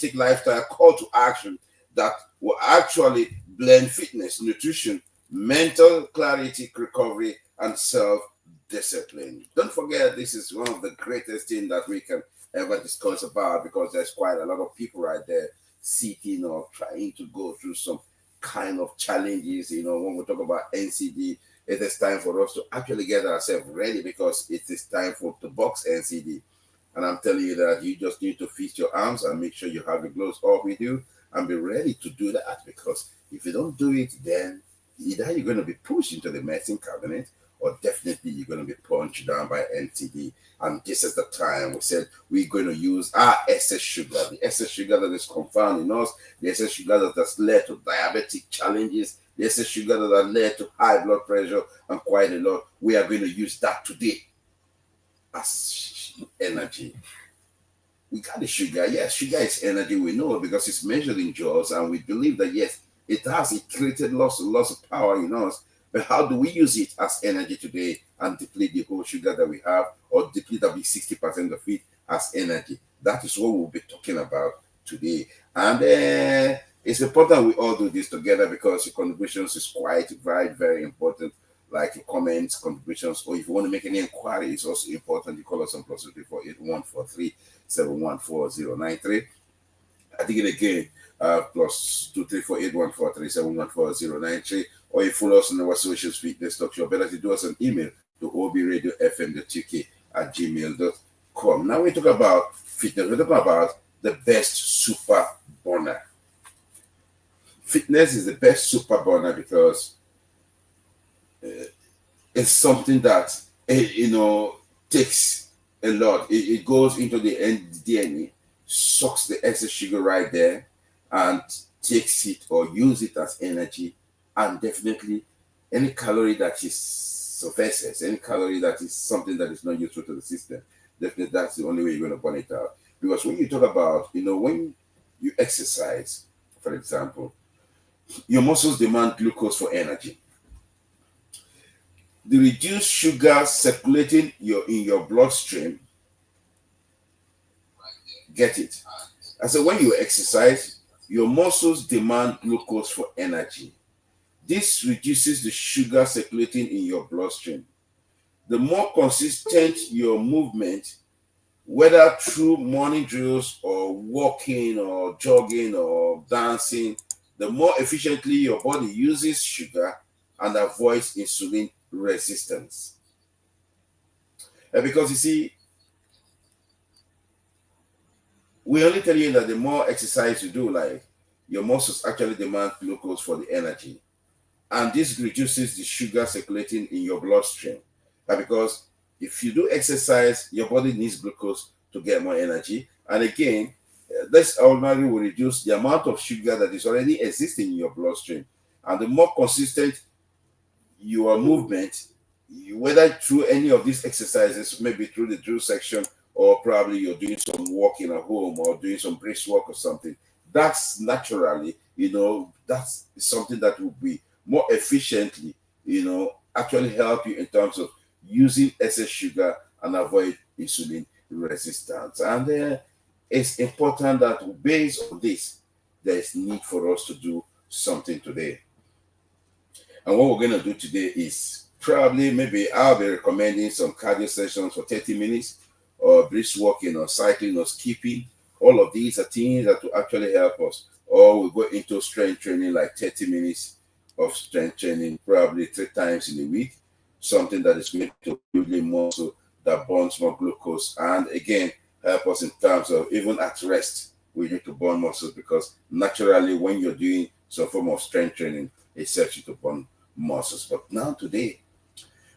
holistic lifestyle call to action that will actually blend fitness, nutrition, mental clarity, recovery, and self discipline. Don't forget, this is one of the greatest things that we can ever discuss about because there's quite a lot of people right there seeking or trying to go through some kind of challenges. When we talk about NCD, it is time for us to actually get ourselves ready because it is time for the box NCD. And I'm telling you that you just need to feast your arms and make sure you have your gloves off with you and be ready to do that because if you don't do it, then either you're going to be pushed into the medicine cabinet or definitely you're going to be punched down by NTD. And this is the time we said we're going to use our excess sugar, the excess sugar that is confounding us, the excess sugar that has led to diabetic challenges, the excess sugar that has led to high blood pressure and quite a lot. We are going to use that today as energy. We got the sugar. Yes, sugar is energy. We know because it's measured in joules, and we believe that yes, it created lots of power in us. But how do we use it as energy today and deplete the whole sugar that we have, or deplete at least 60% of it as energy? That is what we'll be talking about today. And it's important we all do this together because your contributions is quite very, very important. Like your comments, contributions, or if you want to make any inquiry, it's also important. You call us on +2348143 714 I think it again, +2348143 or you follow us on our socials, Fitness Talk Show. Better to do us an email to obradiofm.uk@gmail.com. Now we talk about fitness. We talk about the best super burner. Fitness is the best super burner because it's something that takes a lot. It goes into the DNA, sucks the excess sugar right there, and takes it or use it as energy. And definitely, any calorie that is surfaces, any calorie that is something that is not useful to the system, definitely that's the only way you're going to burn it out. Because when you talk about, when you exercise, for example, your muscles demand glucose for energy. The reduced sugar circulating in your bloodstream, get it? I said when you exercise, your muscles demand glucose for energy. This reduces the sugar circulating in your bloodstream. The more consistent your movement, whether through morning drills or walking or jogging or dancing, the more efficiently your body uses sugar and avoids insulin resistance. Because you see, we only tell you that the more exercise you do, like your muscles actually demand glucose for the energy. And this reduces the sugar circulating in your bloodstream. Because if you do exercise, your body needs glucose to get more energy. And again, this ordinarily will reduce the amount of sugar that is already existing in your bloodstream. And the more consistent your movement, whether through any of these exercises, maybe through the drill section, or probably you're doing some walking at home or doing some brisk walk or something, that's naturally, that's something that will be more efficiently, actually help you in terms of using excess sugar and avoid insulin resistance. And it's important that based on this, there is need for us to do something today. And what we're going to do today is probably maybe I'll be recommending some cardio sessions for 30 minutes or brisk walking or cycling or skipping. All of these are things that will actually help us. Or we go into strength training, like 30 minutes of strength training, probably 3 times in a week. Something that is going to build a muscle that burns more glucose. And again, help us in terms of even at rest, we need to burn muscles because naturally when you're doing some form of strength training, it helps you to burn muscles. But now today,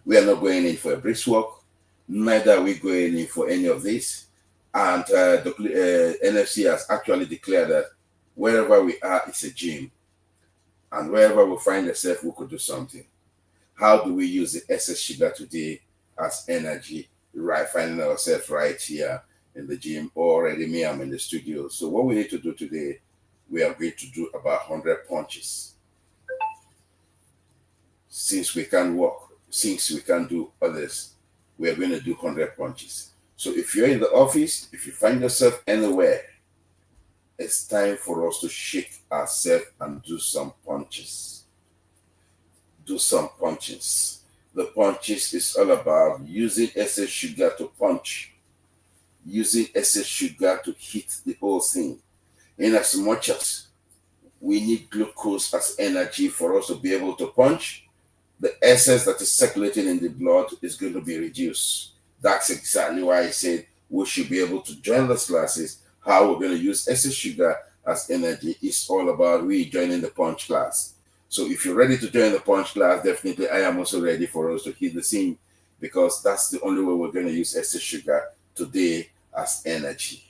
we are not going in for a brisk walk, neither are we going in for any of this. And the NFC has actually declared that wherever we are, it's a gym. And wherever we find ourselves, we could do something. How do we use the excess sugar today as energy? Right, finding ourselves right here in the gym, or already me, I'm in the studio. So what we need to do today, we are going to do about 100 punches. Since we can walk, since we can do others, we are going to do 100 punches. So if you're in the office, if you find yourself anywhere, it's time for us to shake ourselves and do some punches. Do some punches. The punches is all about using excess sugar to punch, using excess sugar to hit the whole thing. In as much as we need glucose as energy for us to be able to punch, the excess that is circulating in the blood is going to be reduced. That's exactly why I said we should be able to join those classes. How we're going to use excess sugar as energy is all about we joining the punch class. So if you're ready to join the punch class, definitely I am also ready for us to hit the scene, because that's the only way we're going to use excess sugar today as energy.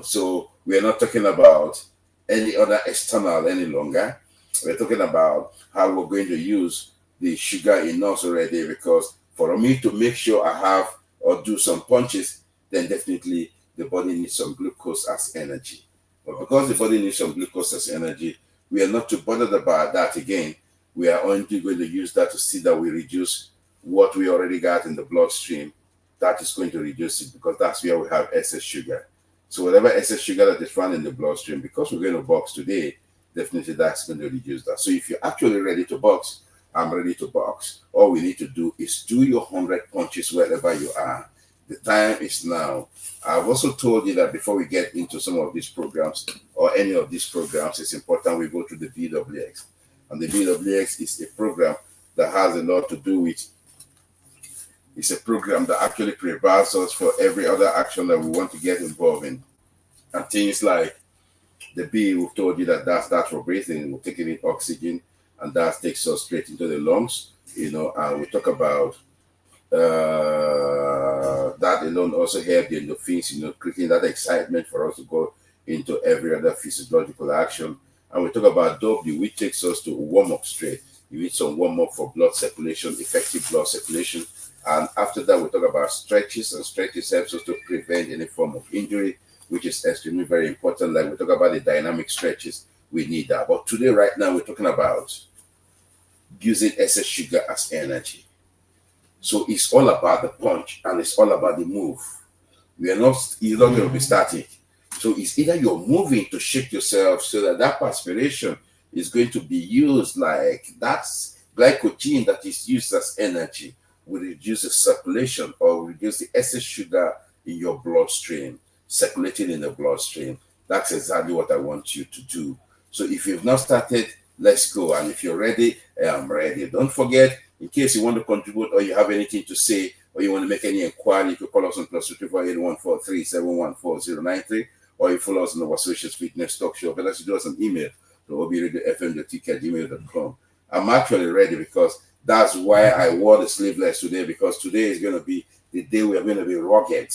So we're not talking about any other external any longer. We're talking about how we're going to use the sugar in us already, because for me to make sure I have or do some punches, then definitely the body needs some glucose as energy. But because the body needs some glucose as energy, we are not too bothered about that again. We are only going to use that to see that we reduce what we already got in the bloodstream. That is going to reduce it, because that's where we have excess sugar. So whatever excess sugar that is found in the bloodstream, because we're going to box today, definitely that's going to reduce that. So if you're actually ready to box, I'm ready to box. All we need to do is do your 100 punches wherever you are. The time is now. I've also told you that before we get into some of these programs or any of these programs, it's important we go to the BWX. And the BWX is a program that has a lot to do with, it's a program that actually prepares us for every other action that we want to get involved in. And things like the B, we've told you that that's for breathing, we're taking in oxygen, and that takes us straight into the lungs, and we talk about that alone also help the endorphins, creating that excitement for us to go into every other physiological action. And we talk about W, which takes us to warm up straight. You need some warm up for blood circulation, effective blood circulation. And after that, we talk about stretches, and stretches helps us to prevent any form of injury, which is extremely very important. Like we talk about the dynamic stretches, we need that. But today, right now, we're talking about using excess sugar as energy. So it's all about the punch and it's all about the move. You're not going to be static. So it's either you're moving to shake yourself so that perspiration is going to be used, like that's glycogen that is used as energy, will reduce the circulation or reduce the excess sugar in your bloodstream, circulating in the bloodstream. That's exactly what I want you to do. So if you've not started, let's go. And if you're ready, I'm ready. Don't forget, in case you want to contribute or you have anything to say or you want to make any inquiry, you can call us on +24814371490, or you follow us on our socials, Fitness Talk Show. But let's do us an email to obradiofm.tk@gmail.com. I'm actually ready, because that's why I wore the sleeveless today, because today is going to be the day we are going to be rugged,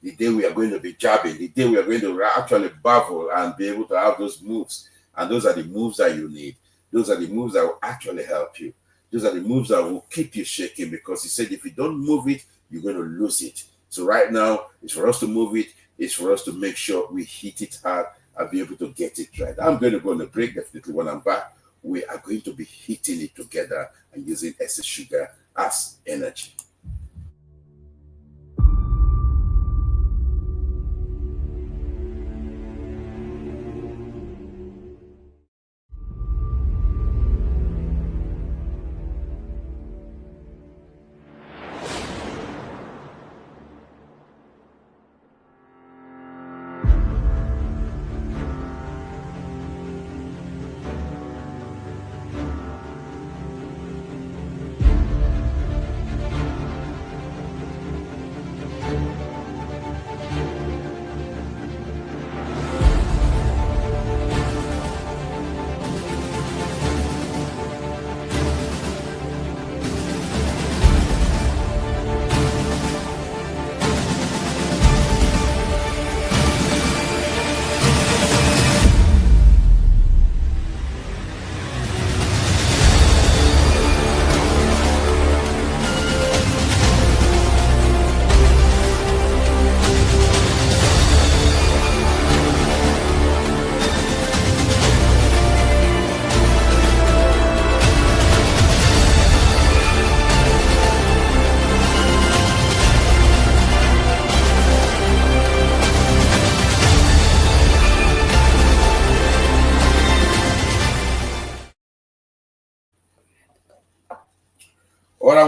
the day we are going to be jabbing, the day we are going to actually babble and be able to have those moves. And those are the moves that you need. Those are the moves that will actually help you. Those are the moves that will keep you shaking, because he said if you don't move it, you're going to lose it. So right now, it's for us to move it. It's for us to make sure we hit it hard and be able to get it right. I'm going to go on a break. Definitely when I'm back, we are going to be hitting it together and using excess sugar as energy.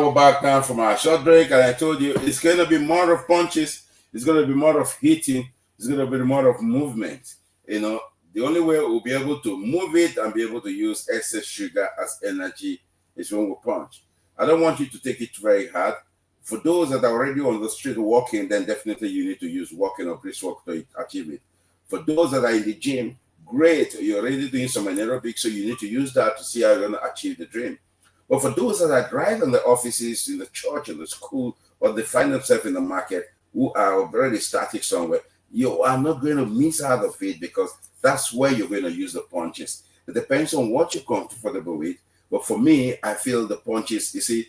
we're back now from our short break, and I told you it's going to be more of punches, it's going to be more of hitting, it's going to be more of movement. You know, the only way we'll be able to move it and be able to use excess sugar as energy is when we punch. I don't want you to take it very hard. For those that are already on the street walking, then definitely you need to use walking or brisk walk to achieve it. For those that are in the gym, great, you're already doing some anaerobic, so you need to use that to see how you're going to achieve the dream. But for those that are driving in the offices, in the church, in the school, or they find themselves in the market who are already static somewhere, you are not going to miss out of it because that's where you're going to use the punches. It depends on what you're comfortable with. But for me, I feel the punches, you see,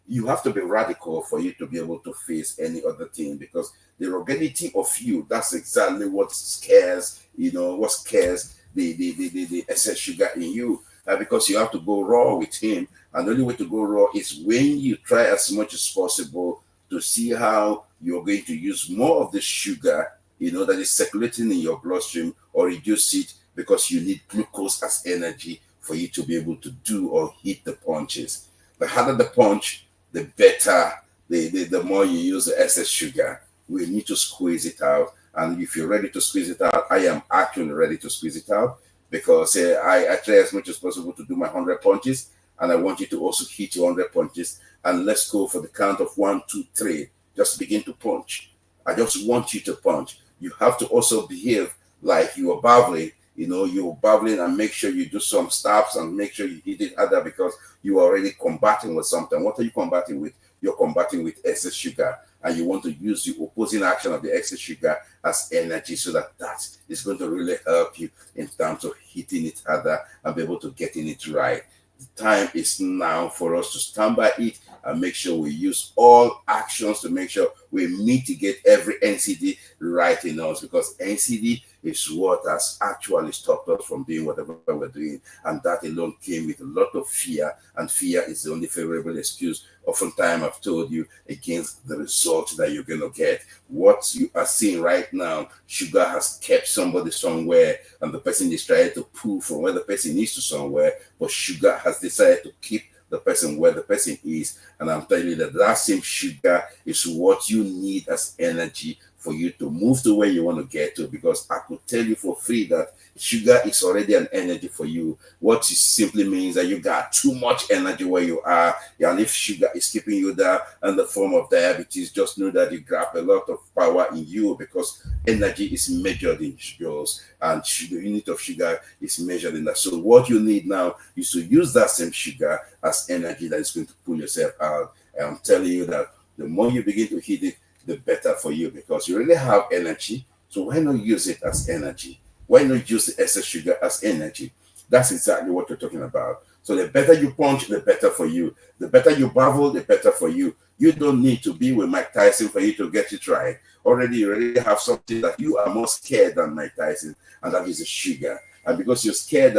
you have to be radical for you to be able to face any other thing because the ruggedity of you, that's exactly what scares, what scares the excess sugar in you. Because you have to go raw with him. And the only way to go raw is when you try as much as possible to see how you're going to use more of the sugar, that is circulating in your bloodstream or reduce it because you need glucose as energy for you to be able to do or hit the punches. The harder the punch, the better, the more you use the excess sugar. We need to squeeze it out. And if you're ready to squeeze it out, I am actually ready to squeeze it out because I try as much as possible to do my 100 punches. And I want you to also hit your 100 punches. And let's go for the count of 1, 2, 3. Just begin to punch. I just want you to punch. You have to also behave like you are babbling. You're babbling and make sure you do some stops and make sure you hit it harder because you are already combating with something. What are you combating with? You're combating with excess sugar. And you want to use the opposing action of the excess sugar as energy so that is going to really help you in terms of hitting it harder and be able to getting it right. The time is now for us to stand by it and make sure we use all actions to make sure we mitigate every NCD right in us because NCD is what has actually stopped us from doing whatever we're doing. And that alone came with a lot of fear. And fear is the only favorable excuse. Oftentimes, I've told you against the result that you're going to get. What you are seeing right now, sugar has kept somebody somewhere, and the person is trying to pull from where the person is to somewhere, but sugar has decided to keep the person where the person is. And I'm telling you that same sugar is what you need as energy for you to move to where you want to get to, because I could tell you for free that sugar is already an energy for you. What it simply means that you got too much energy where you are, and if sugar is keeping you there in the form of diabetes, just know that you grab a lot of power in you because energy is measured in sugars and the unit of sugar is measured in that. So what you need now is to use that same sugar as energy that is going to pull yourself out. And I'm telling you that the more you begin to hit it, the better for you because you really have energy. So why not use it as energy? Why not use the excess sugar as energy? That's exactly what we're talking about. So the better you punch, the better for you. The better you babble, the better for you. You don't need to be with Mike Tyson for you to get it right. You already have something that you are more scared than Mike Tyson, and that is the sugar. And because you are scared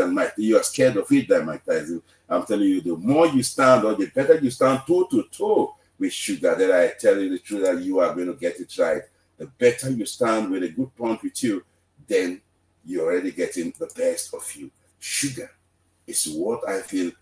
of it than Mike Tyson, I'm telling you, the more you stand or the better you stand toe to toe with sugar, that I tell you the truth that you are going to get it right. The better you stand with a good punch with you, then you're already getting the best of you. Sugar is what I feel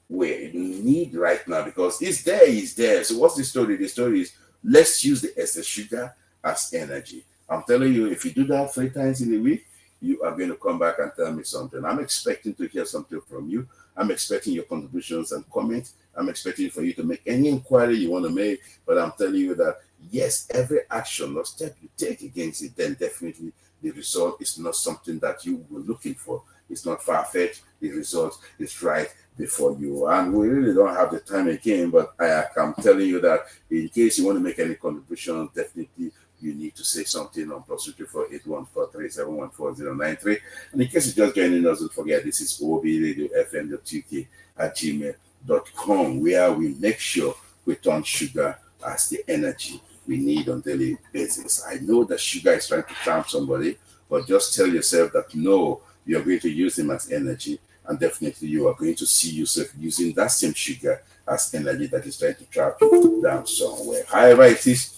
we need right now because it's there. So what's the story? The story is let's use the excess sugar as energy. I'm telling you, if you do that 3 times in a week, you are going to come back and tell me something. I'm expecting to hear something from you. I'm expecting your contributions and comments. I'm expecting for you to make any inquiry you want to make. But I'm telling you that, yes, every action or step you take against it, then definitely the result is not something that you were looking for. It's not far-fetched. The result is right before you. And we really don't have the time again, but I'm telling you that in case you want to make any contribution, definitely you need to say something on +234-814-3714-093. And in case you're just joining us, don't forget this is obradiofm.uk at gmail.com, where we make sure we turn sugar as the energy we need on daily basis. I know that sugar is trying to trump somebody, but just tell yourself that no, you're going to use them as energy, and definitely you are going to see yourself using that same sugar as energy that is trying to trap you down somewhere. However it is,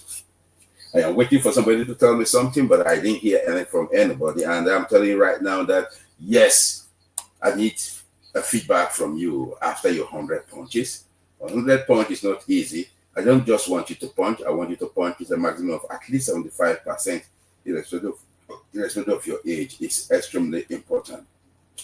I am waiting for somebody to tell me something, but I didn't hear anything from anybody. And I'm telling you right now that, yes, I need a feedback from you after your 100 punches. 100 punch is not easy. I don't just want you to punch. I want you to punch with a maximum of at least 75%, irrespective of your age. It's extremely important.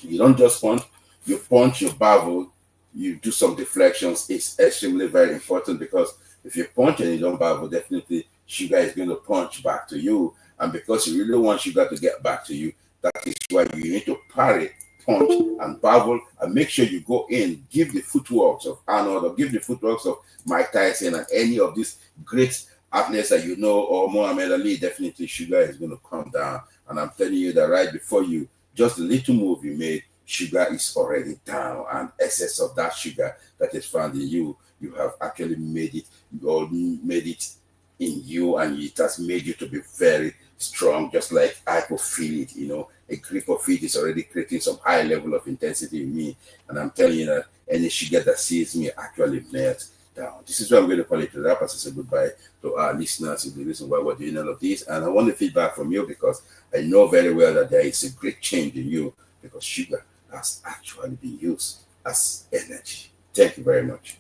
You don't just punch, you punch, you bavel, you do some deflections. It's extremely very important because if you punch and you don't bavel, definitely sugar is going to punch back to you. And because you really want sugar to get back to you, that is why you need to parry, punch, and bavel, and make sure you go in, give the footworks of Arnold or give the footworks of Mike Tyson and any of these great athletes that you know, or Muhammad Ali. Definitely sugar is going to come down. And I'm telling you that right before you, just a little move you made, sugar is already down, and excess of that sugar that is found in you, you have actually made it, or made it in you, and it has made you to be very strong, just like I could feel it. A grip of it is already creating some high level of intensity in me, and I'm telling you that any sugar that sees me actually melts down. This is what I'm going to call it to wrap as I say goodbye to our listeners. Is the reason why we're doing all of this, and I want the feedback from you because I know very well that there is a great change in you because sugar has actually been used as energy. Thank you very much.